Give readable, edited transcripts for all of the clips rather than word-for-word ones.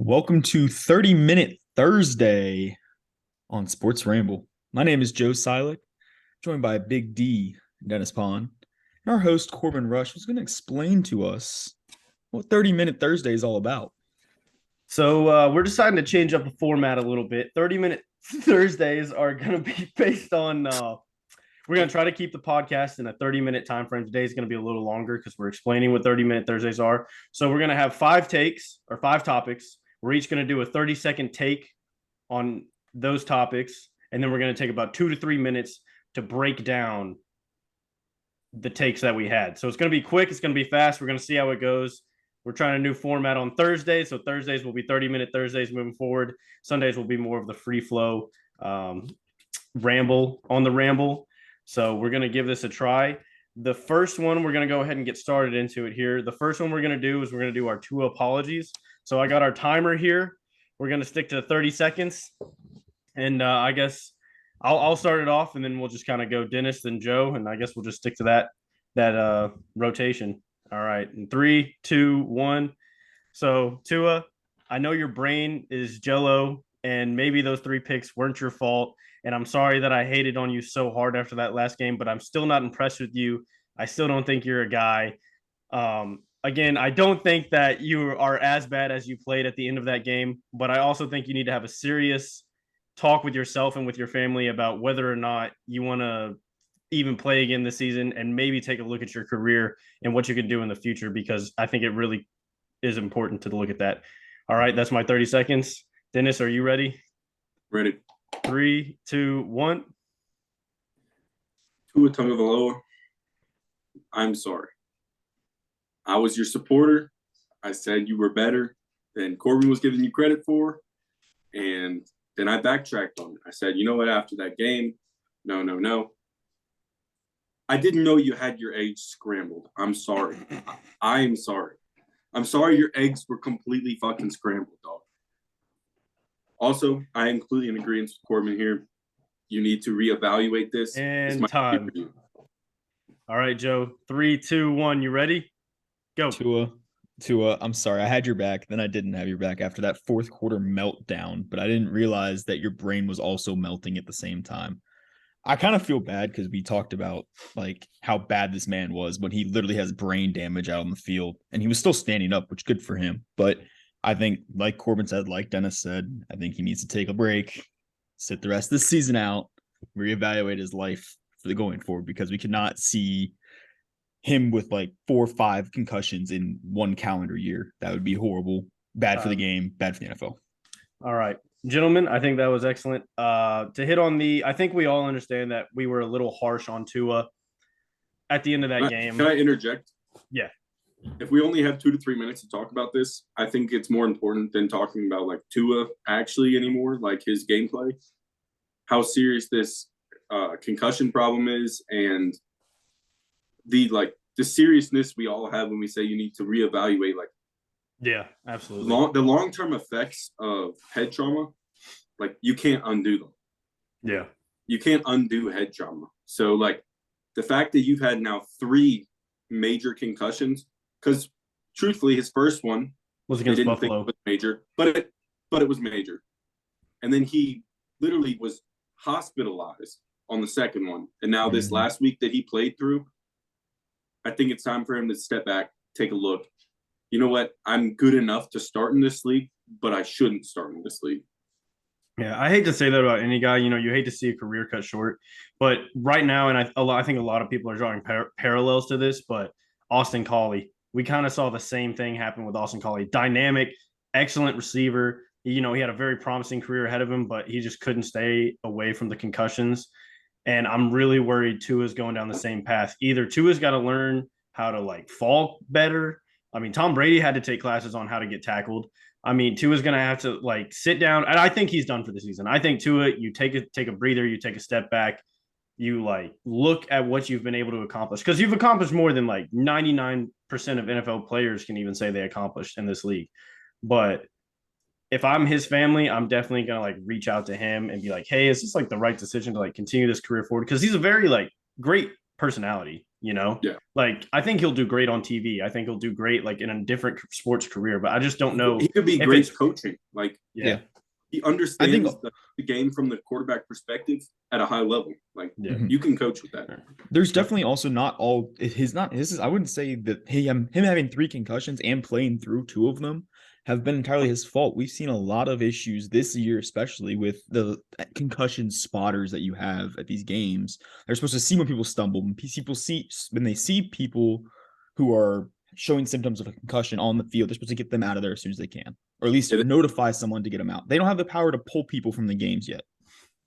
Welcome to 30-Minute Thursday on Sports Ramble. My name is Joe Silik, joined by Big D, Dennis Pond. And our host, Corbin Rush, was going to explain to us what 30-Minute Thursday is all about. So we're deciding to change up the format a little bit. 30-minute Thursdays are going to be based on we're going to try to keep the podcast in a 30-minute time frame. Today is going to be a little longer because we're explaining what 30-minute Thursdays are. So we're going to have 5 topics. We're each going to do a 30-second take on those topics, and then we're going to take about 2 to 3 minutes to break down the takes that we had. So it's going to be quick. It's going to be fast. We're going to see how it goes. We're trying a new format on Thursdays. So Thursdays will be 30-minute Thursdays moving forward. Sundays will be more of the free flow ramble on the ramble. So we're going to give this a try. The first one, we're going to go ahead and get started into it here. The first one we're going to do is we're going to do our TUA apologies. So I got our timer here. We're going to stick to 30 seconds. And I guess I'll start it off, and then we'll just kind of go Dennis, then Joe. And I guess we'll just stick to that rotation. All right. In 3, 2, 1. So Tua, I know your brain is jello, and maybe those 3 picks weren't your fault. And I'm sorry that I hated on you so hard after that last game, but I'm still not impressed with you. I still don't think you're a guy. Again, I don't think that you are as bad as you played at the end of that game, but I also think you need to have a serious talk with yourself and with your family about whether or not you want to even play again this season, and maybe take a look at your career and what you can do in the future, because I think it really is important to look at that. All right, that's my 30 seconds. Dennis, are you ready? Ready. 3, 2, 1. Tua Tagovailoa, I'm sorry. I was your supporter. I said you were better than Corbin was giving you credit for. And then I backtracked on it. I said, you know what, after that game, no. I didn't know you had your eggs scrambled. I'm sorry. I'm sorry. I'm sorry your eggs were completely fucking scrambled, dog. Also, I am completely in agreement with Corbin here. You need to reevaluate this. And time. All right, Joe. 3, 2, 1. You ready? Go. Tua, I'm sorry. I had your back. Then I didn't have your back after that fourth quarter meltdown, but I didn't realize that your brain was also melting at the same time. I kind of feel bad because we talked about like how bad this man was when he literally has brain damage out on the field, and he was still standing up, which good for him. But I think, like Corbin said, like Dennis said, I think he needs to take a break, sit the rest of the season out, reevaluate his life for the going forward, because we cannot see him with like 4 or 5 concussions in one calendar year. That would be horrible. Bad for the game, bad for the NFL. All right. Gentlemen, I think that was excellent. To hit on I think we all understand that we were a little harsh on Tua at the end of that game. Can I interject? Yeah. If we only have 2 to 3 minutes to talk about this, I think it's more important than talking about like Tua actually anymore, like his gameplay, how serious this concussion problem is, and the seriousness we all have when we say you need to reevaluate like yeah, absolutely. the long-term effects of head trauma, like you can't undo them. Yeah. You can't undo head trauma. So like the fact that you've had now 3 major concussions, because truthfully his first one was against Buffalo. Was major, but it was major. And then he literally was hospitalized on the second one. And now this last week that he played through, I think it's time for him to step back, take a look. You know what? I'm good enough to start in this league, but I shouldn't start in this league. Yeah, I hate to say that about any guy. You know, you hate to see a career cut short. But right now, and I think a lot of people are drawing parallels to this, but Austin Collie, we kind of saw the same thing happen with Austin Collie. Dynamic, excellent receiver. You know, he had a very promising career ahead of him, but he just couldn't stay away from the concussions. And I'm really worried Tua's going down the same path. Either Tua's got to learn how to like fall better. I mean, Tom Brady had to take classes on how to get tackled. I mean, Tua's going to have to like sit down, and I think he's done for the season. I think Tua, you take a breather, you take a step back, you like look at what you've been able to accomplish, because you've accomplished more than like 99% of NFL players can even say they accomplished in this league. But if I'm his family, I'm definitely going to like reach out to him and be like, hey, is this like the right decision to like continue this career forward? Because he's a very like great personality. Yeah. Like I think he'll do great on TV. I think he'll do great like in a different sports career, but I just don't know. He could be if great it's coaching. Like, yeah. he understands the game from the quarterback perspective at a high level. Like, you can coach with that. There's definitely also not all his not his is I wouldn't say that him having 3 concussions and playing through 2 of them have been entirely his fault. We've seen a lot of issues this year, especially with the concussion spotters that you have at these games. They're supposed to see when people stumble, when they see people who are showing symptoms of a concussion on the field, they're supposed to get them out of there as soon as they can, or at least notify someone to get them out. They don't have the power to pull people from the games yet,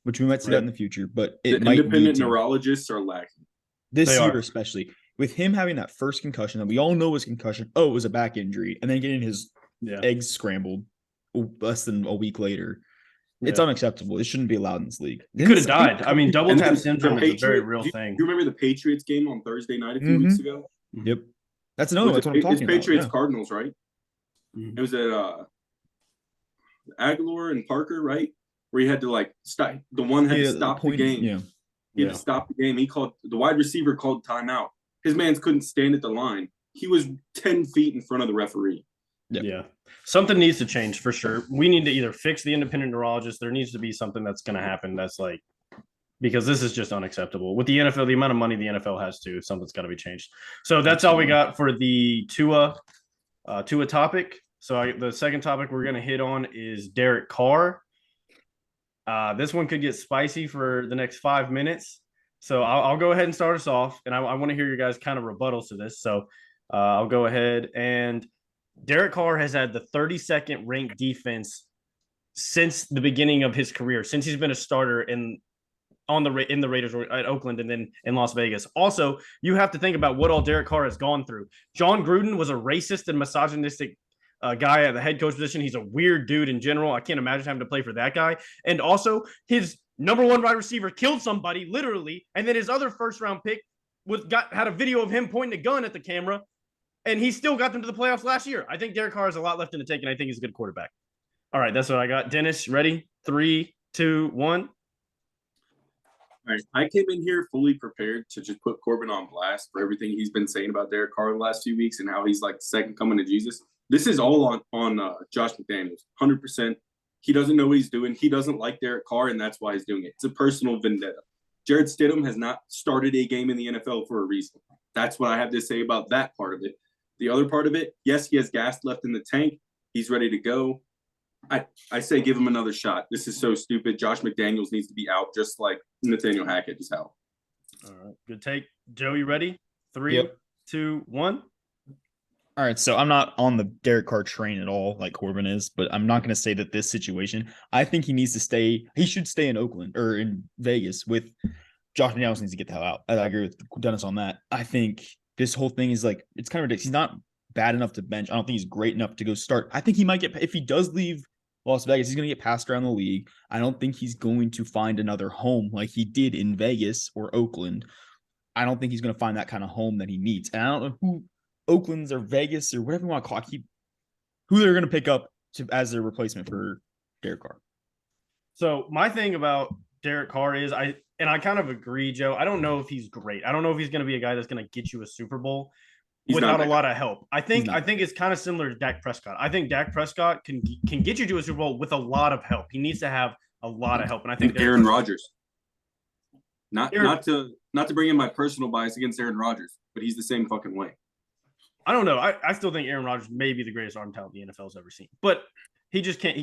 which we might see that in the future, but it might independent neurologists are lacking this year, especially with him having that first concussion that we all know was concussion. Oh, it was a back injury, and then getting his eggs scrambled less than a week later. It's unacceptable. It shouldn't be allowed in this league. He could have died. I mean, double tap syndrome is a very real thing. You remember the Patriots game on Thursday night a few weeks ago? Yep. That's another one. That's what I'm talking about. It's Patriots Cardinals, right? It was at Aguilar and Parker, right? Where he had to like stop. The one had to stop the game. Yeah. He had to stop the game. The wide receiver called timeout. His man couldn't stand at the line. He was 10 feet in front of the referee. Yeah. Something needs to change for sure. We need to either fix the independent neurologist. There needs to be something that's going to happen that's like, because this is just unacceptable. With the NFL, the amount of money the NFL has to, something's got to be changed. So that's all we got for the Tua topic. So the second topic we're going to hit on is Derek Carr. This one could get spicy for the next 5 minutes. So I'll go ahead and start us off, and I want to hear your guys' kind of rebuttals to this. So I'll go ahead. And Derek Carr has had the 32nd ranked defense since the beginning of his career, since he's been a starter in the Raiders at Oakland and then in Las Vegas. Also, you have to think about what all Derek Carr has gone through. John Gruden was a racist and misogynistic guy at the head coach position. He's a weird dude in general. I can't imagine having to play for that guy. And also, his number 1 wide receiver killed somebody literally, and then his other first-round pick had a video of him pointing a gun at the camera, and he still got them to the playoffs last year. I think Derek Carr has a lot left in the tank, and I think he's a good quarterback. All right, that's what I got. Dennis, ready? 3, 2, 1. All right, I came in here fully prepared to just put Corbin on blast for everything he's been saying about Derek Carr the last few weeks and how he's like the second coming to Jesus. This is all on Josh McDaniels, 100%. He doesn't know what he's doing. He doesn't like Derek Carr, and that's why he's doing it. It's a personal vendetta. Jared Stidham has not started a game in the NFL for a reason. That's what I have to say about that part of it. The other part of it, yes, he has gas left in the tank. He's ready to go. I say give him another shot. This is so stupid. Josh McDaniels needs to be out just like Nathaniel Hackett is out. All right, good take. Joe, you ready? 3, 2, 1. All right, so I'm not on the Derek Carr train at all like Corbin is, but I'm not going to say that this situation, I think he should stay in Oakland or in Vegas with Josh McDaniels needs to get the hell out. I agree with Dennis on that. I think this whole thing is like, it's kind of ridiculous. He's not bad enough to bench. I don't think he's great enough to go start. I think he might if he does leave Las Vegas, he's going to get passed around the league. I don't think he's going to find another home like he did in Vegas or Oakland. I don't think he's going to find that kind of home that he needs. And I don't know who Oakland's or Vegas or whatever you want to call it, who they're going to pick up as their replacement for Derek Carr. So my thing about Derek Carr is I kind of agree, Joe. I don't know if he's great. I don't know if he's going to be a guy that's going to get you a Super Bowl without a lot of help. I think it's kind of similar to Dak Prescott. I think Dak Prescott can get you to a Super Bowl with a lot of help. He needs to have a lot of help, and I think Aaron Rodgers. Not to bring in my personal bias against Aaron Rodgers, but he's the same fucking way. I don't know. I still think Aaron Rodgers may be the greatest arm talent the NFL's ever seen, but he just can't.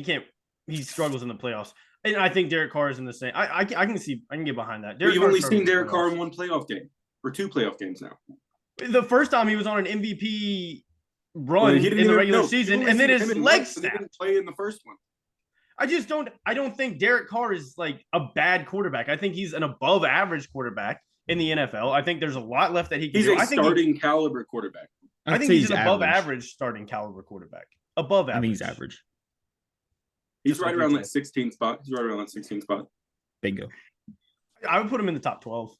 He struggles in the playoffs, and I think Derek Carr is in the same. I can get behind that. You've only seen Derek Carr in 1 playoff game or 2 playoff games now. The first time he was on an MVP run in the regular season, and then his legs snapped. He didn't play in the first one. I don't think Derek Carr is like a bad quarterback. I think he's an above average quarterback in the NFL. I think there's a lot left that he can do. He's a starting caliber quarterback. I think he's an above average starting caliber quarterback. Above average. I think he's average. He's right around that 16 spot. Bingo. I would put him in the top 12.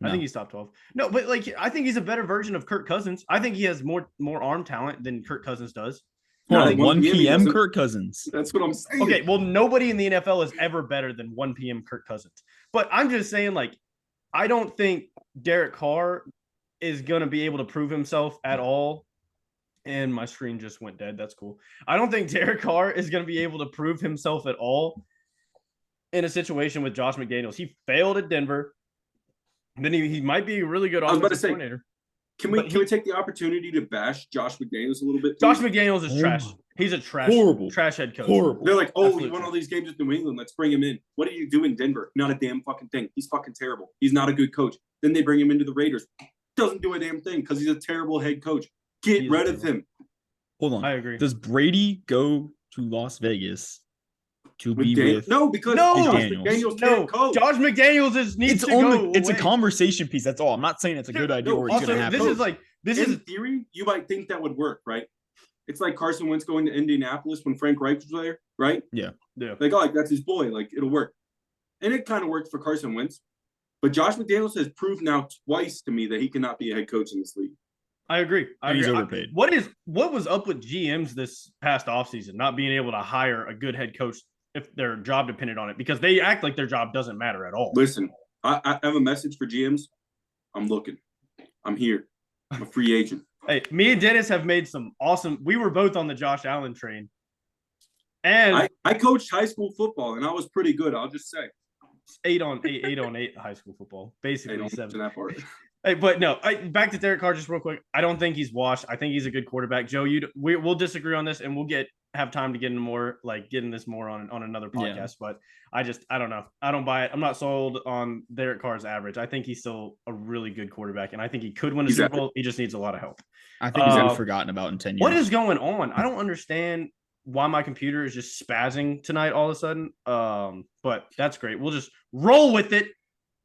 No. I think he's top 12. No, but like I think he's a better version of Kirk Cousins. I think he has more arm talent than Kirk Cousins does. 1 p.m. Kirk Cousins. That's what I'm saying. Okay, well, nobody in the NFL is ever better than 1 p.m. Kirk Cousins. But I'm just saying, like, I don't think Derek Carr is going to be able to prove himself at all. And my screen just went dead. That's cool. I don't think Derek Carr is going to be able to prove himself at all in a situation with Josh McDaniels. He failed at Denver. Then he might be a really good offensive coordinator. Can we take the opportunity to bash Josh McDaniels a little bit? Josh McDaniels is trash. He's a trash head coach. Horrible. They're like, oh, you won all these games with New England. Let's bring him in. What do you do in Denver? Not a damn fucking thing. He's fucking terrible. He's not a good coach. Then they bring him into the Raiders. Doesn't do a damn thing because he's a terrible head coach. Get rid of him. Hold on. I agree. Does Brady go to Las Vegas to be with? No, because Josh McDaniels can't coach. Josh McDaniels needs to go. It's a conversation piece. That's all. I'm not saying it's a good idea or it's going to happen. In theory, you might think that would work, right? It's like Carson Wentz going to Indianapolis when Frank Reich was there, right? Yeah. Like, oh, that's his boy. Like, it'll work. And it kind of worked for Carson Wentz. But Josh McDaniels has proved now twice to me that he cannot be a head coach in this league. I agree. He's overpaid. What was up with GMs this past offseason, not being able to hire a good head coach if their job depended on it? Because they act like their job doesn't matter at all. Listen, I have a message for GMs. I'm looking. I'm here. I'm a free agent. Hey, me and Dennis have made some awesome. We were both on the Josh Allen train, and I coached high school football, and I was pretty good. I'll just say 8 on 8 high school football, basically 7. That part. Hey, but no, back to Derek Carr just real quick. I don't think he's washed. I think he's a good quarterback. Joe, we'll disagree on this, and we'll have time to get into more, getting this more on another podcast. Yeah. But I don't know. I don't buy it. I'm not sold on Derek Carr's average. I think he's still a really good quarterback, and I think he could win a Super Bowl. He just needs a lot of help. I think he's been forgotten about in 10 years. What is going on? I don't understand why my computer is just spazzing tonight all of a sudden. But that's great. We'll just roll with it.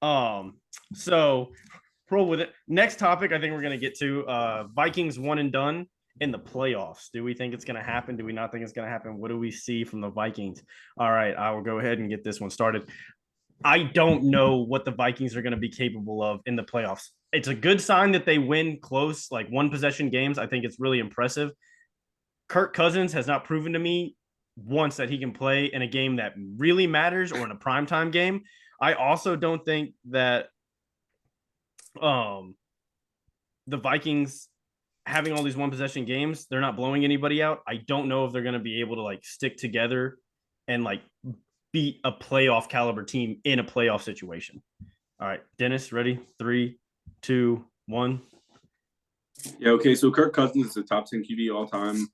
So roll with it. Next topic, I think we're going to get to Vikings one and done in the playoffs. Do we think it's going to happen? Do we not think it's going to happen? What do we see from the Vikings? All right, I will go ahead and get this one started. I don't know what the Vikings are going to be capable of in the playoffs. It's a good sign that they win close, one possession games. I think it's really impressive. Kirk Cousins has not proven to me once that he can play in a game that really matters or in a primetime game. I also don't think that the Vikings having all these one possession games, they're not blowing anybody out. I don't know if they're going to be able to stick together and beat a playoff caliber team in a playoff situation. All right, Dennis, ready? 3, 2, 1. Yeah, okay. So Kirk Cousins is the top 10 QB all time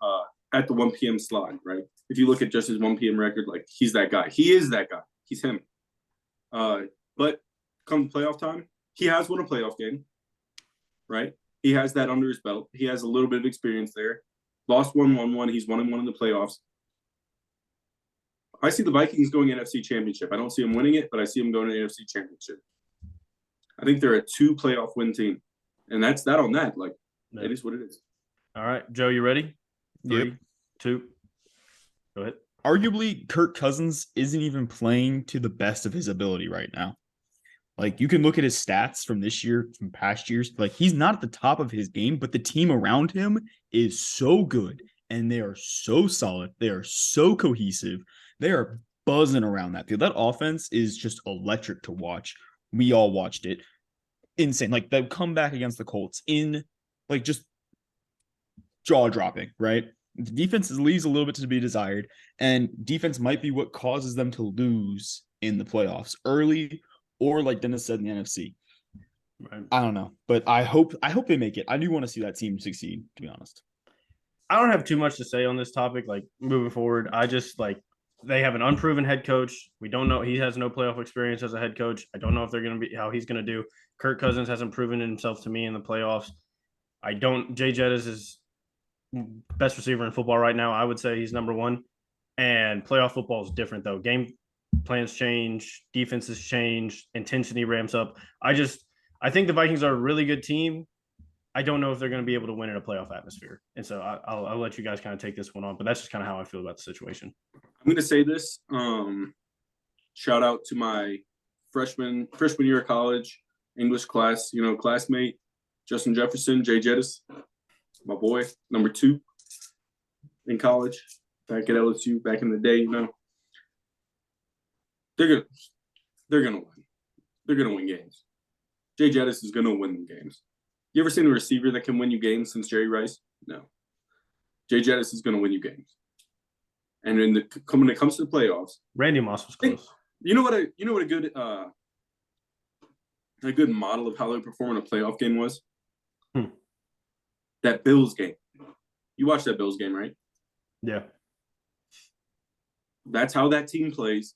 at the 1 p.m. slot, right? If you look at just his 1 p.m. record, he's that guy. He is that guy. He's him. But come playoff time, he has won a playoff game, right? He has that under his belt. He has a little bit of experience there. Lost 1-1-1. He's 1-1 in the playoffs. I see the Vikings going NFC Championship. I don't see them winning it, but I see them going to the NFC Championship. I think they're a 2 playoff win team. And that's that on that. It is what it is. All right. Joe, you ready? 3, 2. Go ahead. Arguably, Kirk Cousins isn't even playing to the best of his ability right now. You can look at his stats from this year, from past years. He's not at the top of his game, but the team around him is so good. And they are so solid. They are so cohesive. They are buzzing around that field. That offense is just electric to watch. We all watched it. Insane. The comeback against the Colts just jaw-dropping, right? The defense leaves a little bit to be desired, and defense might be what causes them to lose in the playoffs early or, like Dennis said, in the NFC. Right. I don't know, but I hope they make it. I do want to see that team succeed, to be honest. I don't have too much to say on this topic, moving forward. I just, they have an unproven head coach. We don't know. He has no playoff experience as a head coach. I don't know if they're going to be how he's going to do. Kirk Cousins hasn't proven himself to me in the playoffs. Jay Jettis is best receiver in football right now. I would say he's number 1. And playoff football is different, though. Game plans change, defenses change, intensity ramps up. I think the Vikings are a really good team. I don't know if they're going to be able to win in a playoff atmosphere. And so I'll let you guys kind of take this one on, but that's just kind of how I feel about the situation. I'm going to say this. Shout out to my freshman year of college English class, classmate, Justin Jefferson, Jay Jettis, my boy, number 2 in college, back at LSU, back in the day, They're gonna win. They're gonna win games. Jay Jettis is gonna win them games. You ever seen a receiver that can win you games since Jerry Rice? No. Jay Jettis is going to win you games. And when it comes to the playoffs, Randy Moss was close. You know what a good model of how they perform in a playoff game was? That Bills game. You watched that Bills game, right? Yeah. That's how that team plays.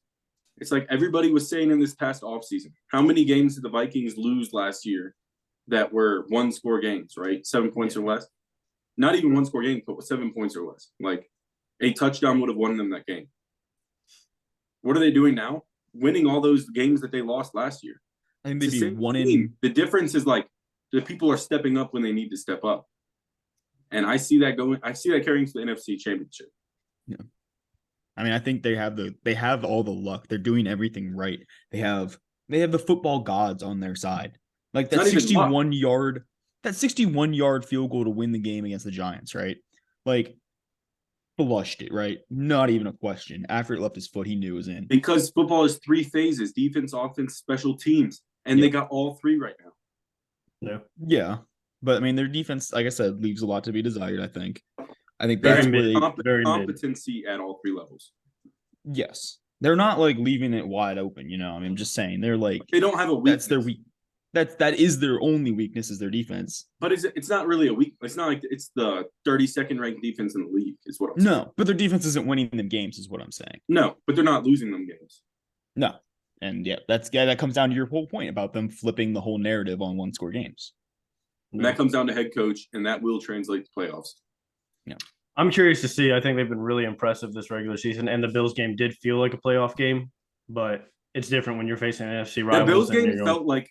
It's like everybody was saying in this past offseason. How many games did the Vikings lose last year that were one-score games, right? 7 points or less. Not even one-score games, but 7 points or less. Like, a touchdown would have won them that game. What are they doing now? Winning all those games that they lost last year. I think they'd be one in. The difference is like the people are stepping up when they need to step up. And I see that carrying to the NFC Championship. Yeah. I mean, I think they have all the luck. They're doing everything right. They have the football gods on their side. Like that 61-yard field goal to win the game against the Giants, right? Like flushed it, right? Not even a question. After it left his foot, he knew it was in. Because football is 3 phases: defense, offense, special teams. And they got all 3 right now. Yeah. Yeah. But I mean, their defense, like I said, leaves a lot to be desired, I think. I think that's very competency at all 3 levels. Yes. They're not like leaving it wide open, you know. I mean, I'm just saying they're like they don't have a weakness. That's their weak. That is their only weakness, is their defense. But it's not really a weak. It's not like it's the 32nd ranked defense in the league, is what I'm saying. No, but their defense isn't winning them games, is what I'm saying. No, but they're not losing them games. No. And yeah, that comes down to your whole point about them flipping the whole narrative on one-score games. And that comes down to head coach, and that will translate to playoffs. Yeah. I'm curious to see. I think they've been really impressive this regular season, and the Bills game did feel like a playoff game, but it's different when you're facing an NFC rival. The Bills game felt like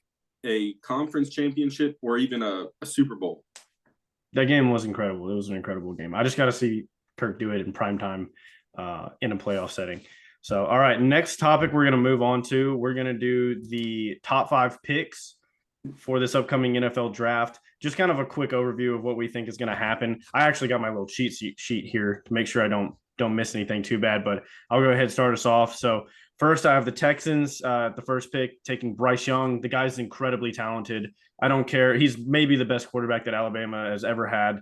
a conference championship or even a Super Bowl. That game was incredible. It was an incredible game. I just got to see Kirk do it in prime time in a playoff setting. So, all right, next topic we're going to move on to. We're going to do the top 5 picks for this upcoming NFL draft. Just kind of a quick overview of what we think is going to happen. I actually got my little cheat sheet here to make sure I don't miss anything too bad, but I'll go ahead and start us off. So first, I have the Texans, the first pick, taking Bryce Young. The guy's incredibly talented. I don't care. He's maybe the best quarterback that Alabama has ever had.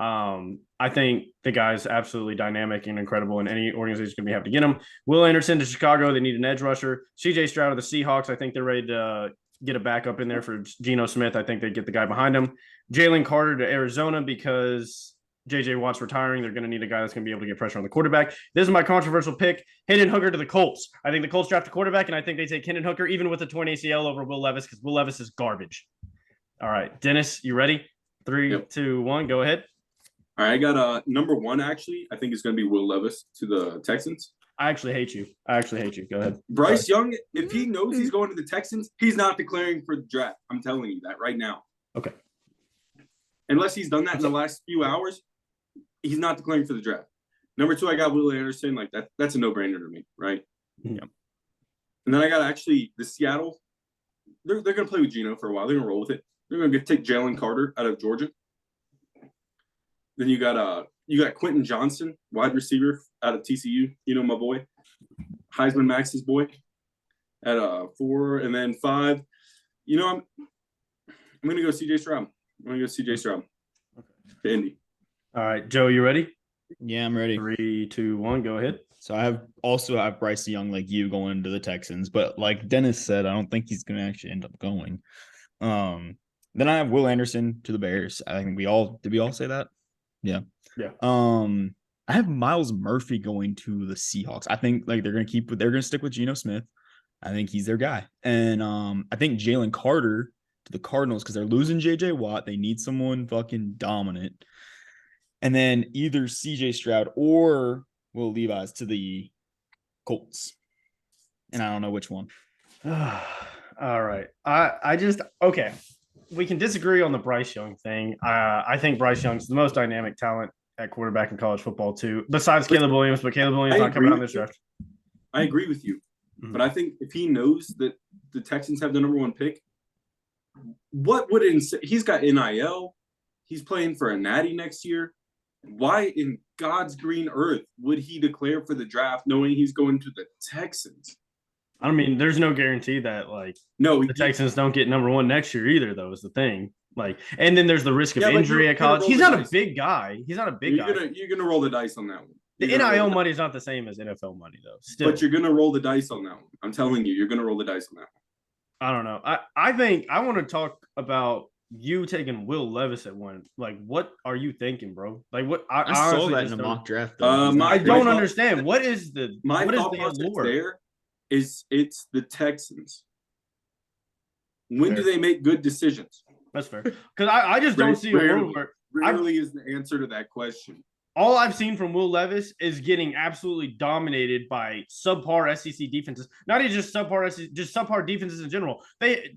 I think the guy's absolutely dynamic and incredible, and any organization is going to be happy to get him. Will Anderson to Chicago. They need an edge rusher. CJ Stroud of the Seahawks. I think they're ready to get a backup in there for Geno Smith. I think they get the guy behind him. Jalen Carter to Arizona because J.J. Watt's retiring. They're going to need a guy that's going to be able to get pressure on the quarterback. This is my controversial pick. Hendon Hooker to the Colts. I think the Colts draft a quarterback, and I think they take Hendon Hooker even with a torn ACL over Will Levis because Will Levis is garbage. All right, Dennis, you ready? 3, 2, 1, go ahead. All right, I got number 1, actually. I think it's going to be Will Levis to the Texans. I actually hate you. Go ahead. Bryce Young, if he knows he's going to the Texans, he's not declaring for the draft. I'm telling you that right now. Okay. Unless he's done that in the last few hours, he's not declaring for the draft. Number 2, I got Will Anderson. Like that's a no-brainer to me, right? Yeah. And then I got actually the Seattle. They're going to play with Geno for a while. They're going to roll with it. They're going to take Jalen Carter out of Georgia. Then you got Quentin Johnson, wide receiver out of TCU. You know my boy, Heisman Max's boy, at 4, and then 5. You know I'm gonna go CJ Stroud. To Indy. All right, Joe, you ready? Yeah, I'm ready. 3, 2, 1, go ahead. So I have Bryce Young like you going into the Texans, but like Dennis said, I don't think he's going to actually end up going. Then I have Will Anderson to the Bears. I think did we all say that? Yeah. Yeah. I have Miles Murphy going to the Seahawks. I think like they're going to stick with Geno Smith. I think he's their guy. And I think Jalen Carter to the Cardinals because they're losing J.J. Watt. They need someone fucking dominant. And then either C.J. Stroud or Will Levis to the Colts. And I don't know which one. All right. Okay. We can disagree on the Bryce Young thing. I think Bryce Young's the most dynamic talent at quarterback in college football too, besides Caleb Williams, but Caleb Williams not coming out in this draft. I agree with you. Mm-hmm. But I think if he knows that the Texans have the number 1 pick, he's got NIL. He's playing for a natty next year. Why in God's green earth would he declare for the draft knowing he's going to the Texans? I mean, there's no guarantee that the Texans don't get number 1 next year either, though, is the thing. Like, and then there's the risk of Yeah, but injury you're at gonna college. roll He's the not a dice. big guy. He's not a big guy. You're gonna roll the dice on that one. The You're gonna roll NIL the money is not the same as NFL money, though. Still, But you're gonna roll the dice on that one. I'm telling you, you're gonna roll the dice on that one. I don't know. I think I want to talk about you taking Will Levis at one. Like, what are you thinking, bro? Like, what? I saw honestly that just in a don't- mock draft. Though. He's not I my don't thought- understand. What is the My what is thought the process allure? there is it's the Texans. When do Fair. they make good decisions? That's fair. Because I just don't see a world where Rarely is the answer to that question. all I've seen from Will Levis is getting absolutely dominated by subpar SEC defenses. Not even just subpar SEC, just subpar defenses in general.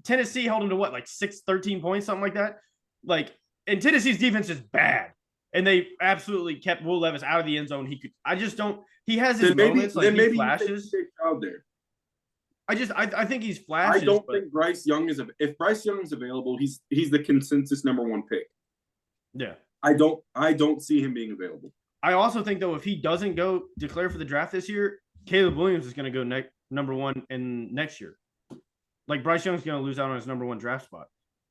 Tennessee held him to what, like 13 points, something like that. Like, and Tennessee's defense is bad, and they absolutely kept Will Levis out of the end zone. I just don't. He has his moments, like he flashes. Out there. I think he's flashes. I don't think Bryce Young is. If Bryce Young is available, he's the consensus number one pick. Yeah. I don't see him being available. I also think though, if he doesn't go declare for the draft this year, Caleb Williams is going to go number one in next year. Like Bryce Young's going to lose out on his number one draft spot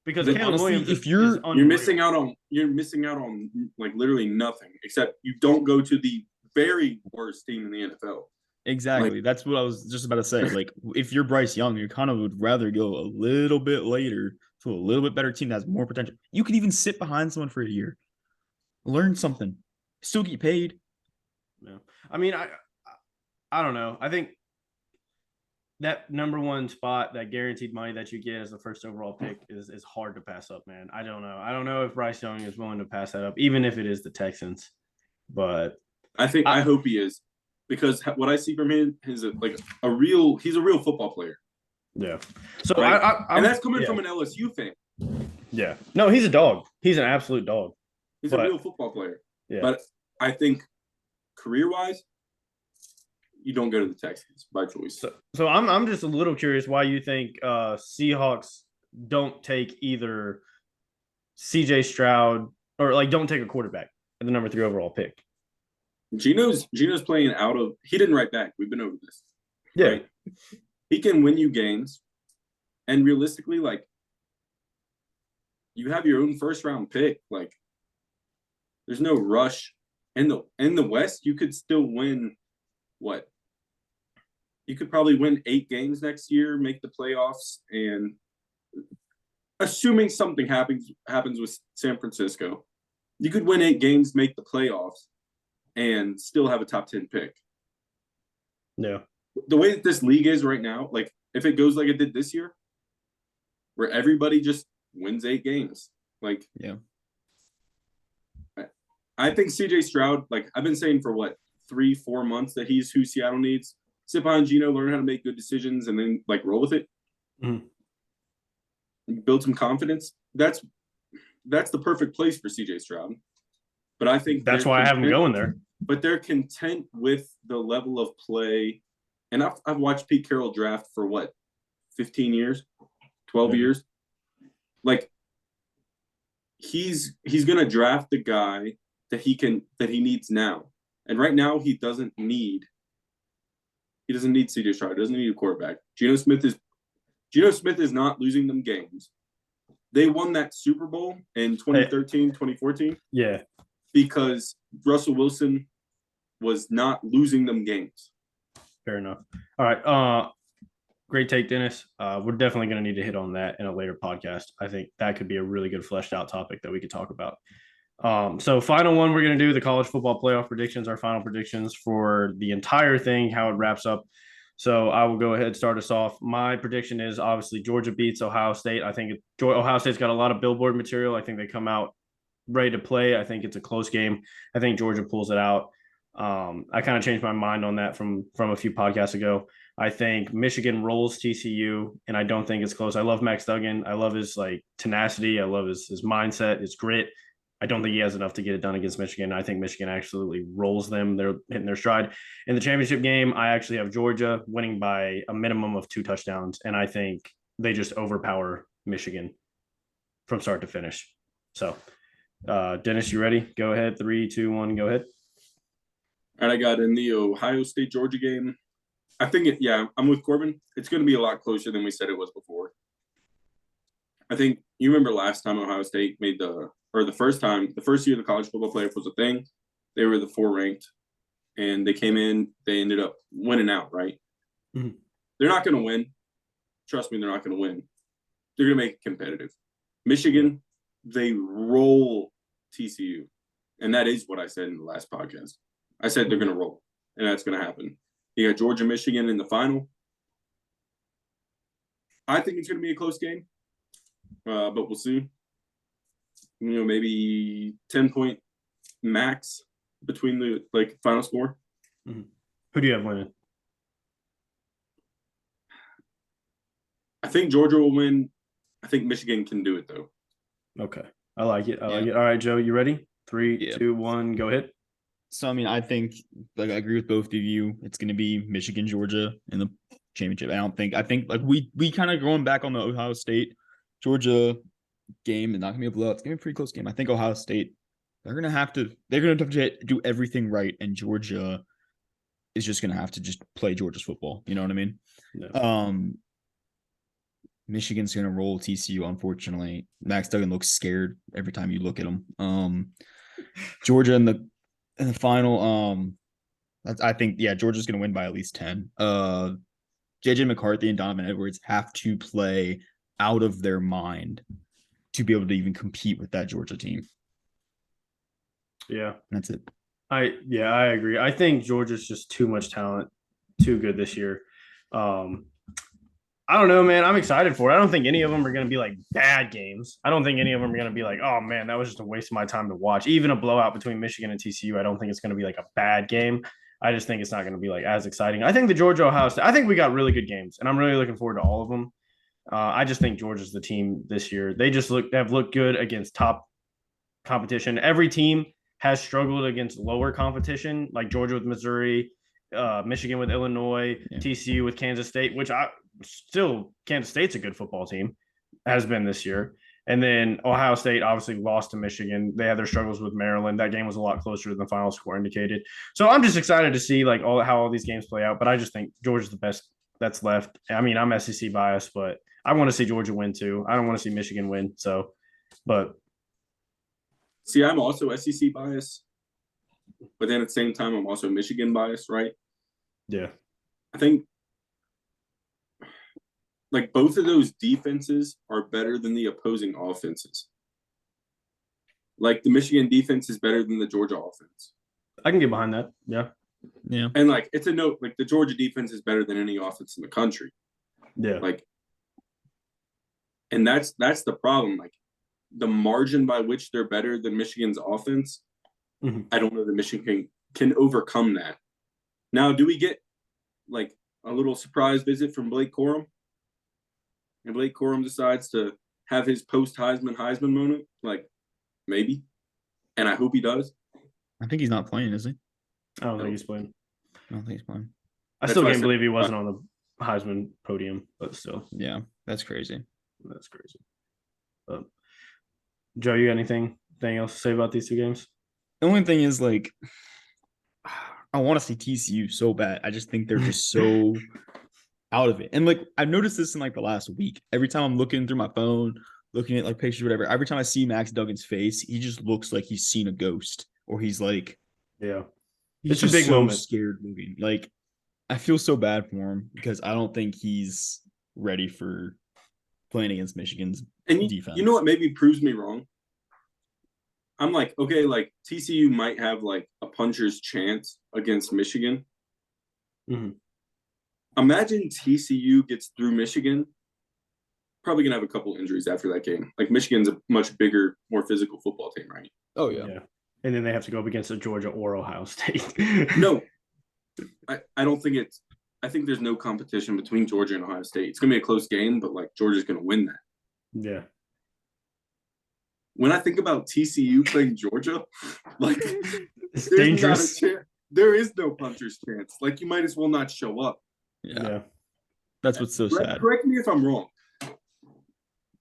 because But Caleb honestly, Williams. if is you're unreal. missing out on like literally nothing except you don't go to the very worst team in the NFL. exactly. That's what I was just about to say. Like, if you're Bryce Young, you kind of would rather go a little bit later to a little bit better team that has more potential. You could even sit behind someone for a year, learn something, still get paid. Yeah. I mean, I don't know. I think that number one spot, that guaranteed money that you get as the first overall pick is hard to pass up, man. I don't know. I don't know if Bryce Young is willing to pass that up, even if it is the Texans. But I hope he is, because what I see from him is he's a real football player. yeah. So right? And that's coming yeah. from an LSU fan. Yeah. No, he's a dog. He's an absolute dog. He's a real football player. Yeah. But I think career-wise, you don't go to the Texans by choice. So I'm just a little curious why you think Seahawks don't take either CJ Stroud or like don't take a quarterback at the number 3 overall pick. Gino's playing out of – he didn't write back. We've been over this. Yeah. Right? He can win you games. And realistically, like, you have your own first-round pick. Like, there's no rush. In the West, you could still win what? You could probably win 8 games next year, make the playoffs, and assuming something happens with San Francisco, you could win 8 games, make the playoffs, and still have a top 10 pick. Yeah. The way that this league is right now, like if it goes like it did this year, where everybody just wins 8 games, like Yeah. I think CJ Stroud, like I've been saying for 3-4 months that he's who Seattle needs. Sit behind Gino, learn how to make good decisions, and then like roll with it. Mm-hmm. Build some confidence. That's the perfect place for CJ Stroud. But I think that's why I have him going there. But they're content with the level of play. And I've watched Pete Carroll draft for 15 years, 12 years. Like he's gonna draft the guy that he needs now. And right now he doesn't need CJ Stroud. He doesn't need a quarterback. Geno Smith is not losing them games. They won that Super Bowl in 2013, 2014. Yeah. Because Russell Wilson was not losing them games. Fair enough. All right. Great take, Dennis. We're definitely going to need to hit on that in a later podcast. I think that could be a really good fleshed out topic that we could talk about. So final one, we're going to do the college football playoff predictions, our final predictions for the entire thing, how it wraps up. So I will go ahead and start us off. My prediction is obviously Georgia beats Ohio State. I think Ohio State's got a lot of billboard material. I think they come out ready to play. I think it's a close game. I think Georgia pulls it out. I kind of changed my mind on that from a few podcasts ago. I think Michigan rolls TCU, and I don't think it's close. I love Max Duggan. I love his tenacity. I love his mindset, his grit. I don't think he has enough to get it done against Michigan. I think Michigan absolutely rolls them. They're hitting their stride. In the championship game, I actually have Georgia winning by a minimum of 2 touchdowns, and I think they just overpower Michigan from start to finish. So, Dennis, you ready? Go ahead. 3, 2, 1, go ahead. All right, I got in the Ohio State-Georgia game. I think I'm with Corbin. It's going to be a lot closer than we said it was before. I think you remember last time Ohio State made the first year the college football playoff was a thing. They were the 4 ranked, and they came in. They ended up winning out, right? Mhm. They're not going to win. Trust me, they're not going to win. They're going to make it competitive. Michigan, they roll TCU, and that is what I said in the last podcast. I said they're going to roll, and that's going to happen. You got Georgia, Michigan in the final. I think it's going to be a close game, but we'll see. Maybe 10-point max between the final score. Mm-hmm. Who do you have winning? I think Georgia will win. I think Michigan can do it though. Okay, I like it. I like it. All right, Joe, you ready? 3, 2, 1, go ahead. So I mean, I think I agree with both of you. It's going to be Michigan, Georgia in the championship. I think we kind of going back on the Ohio State Georgia game. It's not going to be a blowout. It's going to be a pretty close game. I think Ohio State they're going to have to do everything right, and Georgia is just going to have to just play Georgia's football. You know what I mean? Yeah. Michigan's going to roll TCU. Unfortunately, Max Duggan looks scared every time you look at him. Georgia in the final, I think Georgia's going to win by at least 10. JJ McCarthy and Donovan Edwards have to play out of their mind to be able to even compete with that Georgia team. Yeah, that's it. I agree. I think Georgia's just too much talent, too good this year. I don't know, man. I'm excited for it. I don't think any of them are going to be like bad games. I don't think any of them are going to be like, oh man, that was just a waste of my time to watch. Even a blowout between Michigan and TCU, I don't think it's going to be like a bad game. I just think it's not going to be like as exciting. I think the Georgia Ohio State, I think we got really good games, and I'm really looking forward to all of them. I just think Georgia's the team this year. They have looked good against top competition. Every team has struggled against lower competition, like Georgia with Missouri, Michigan with Illinois, TCU with Kansas State, which Kansas State's a good football team, has been this year. And then Ohio State obviously lost to Michigan. They had their struggles with Maryland. That game was a lot closer than the final score indicated. So I'm just excited to see how all these games play out. But I just think Georgia's the best that's left. I mean, I'm SEC biased, but I want to see Georgia win too. I don't want to see Michigan win. So, but see, I'm also SEC biased, but then at the same time, I'm also Michigan biased, right? Yeah. I think both of those defenses are better than the opposing offenses. The Michigan defense is better than the Georgia offense. I can get behind that. Yeah. Yeah. And it's a note, the Georgia defense is better than any offense in the country. Yeah. And that's the problem. The margin by which they're better than Michigan's offense, I don't know that Michigan can overcome that. Now, do we get a little surprise visit from Blake Corum? And Blake Corum decides to have his post-Heisman moment? Maybe. And I hope he does. I think he's not playing, is he? I don't think he's playing. I don't think he's playing. I still can't believe he wasn't on the Heisman podium, but still. Yeah, that's crazy. That's crazy. Joe, you got anything else to say about these two games? The only thing is, I want to see TCU so bad. I just think they're just so out of it. And I've noticed this in the last week. Every time I'm looking through my phone, looking at pictures, whatever, every time I see Max Duggan's face, he just looks like he's seen a ghost, or he's yeah, it's a big moment. Scared moving. I feel so bad for him because I don't think he's ready for playing against Michigan's defense. You know what maybe proves me wrong? I'm okay, TCU might have a puncher's chance against Michigan. Mm-hmm. Imagine TCU gets through Michigan, probably gonna have a couple injuries after that game. Michigan's a much bigger, more physical football team, right? Oh yeah. And then they have to go up against a Georgia or Ohio State. No, I don't think it's. I think there's no competition between Georgia and Ohio State. It's gonna be a close game, but Georgia's gonna win that. Yeah. When I think about TCU playing Georgia, it's dangerous. There is no puncher's chance. You might as well not show up. Yeah. That's what's so sad. Correct me if I'm wrong.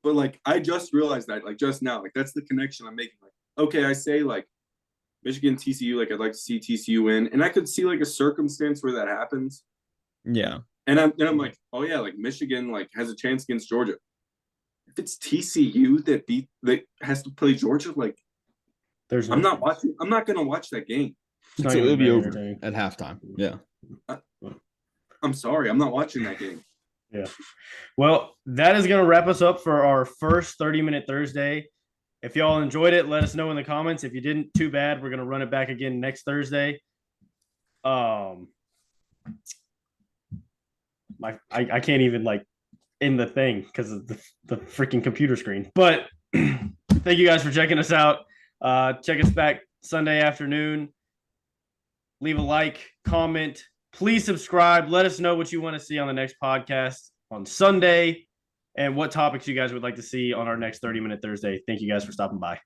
But I just realized that just now. That's the connection I'm making. Okay, I say Michigan, TCU, I'd like to see TCU win. And I could see a circumstance where that happens. Yeah. And I'm oh yeah, Michigan has a chance against Georgia. If it's TCU that has to play Georgia, like There's I'm not gonna watch that game. not So even it'll be very over entertaining. at halftime. Yeah. I'm sorry, I'm not watching that game. Yeah. Well, that is going to wrap us up for our first 30-minute Thursday. If y'all enjoyed it, let us know in the comments. If you didn't, too bad. We're going to run it back again next Thursday. I can't even like end the thing because of the freaking computer screen. But thank you guys for checking us out. Check us back Sunday afternoon. Leave a like, comment. Please subscribe. Let us know what you want to see on the next podcast on Sunday and what topics you guys would like to see on our next 30-minute Thursday. Thank you guys for stopping by.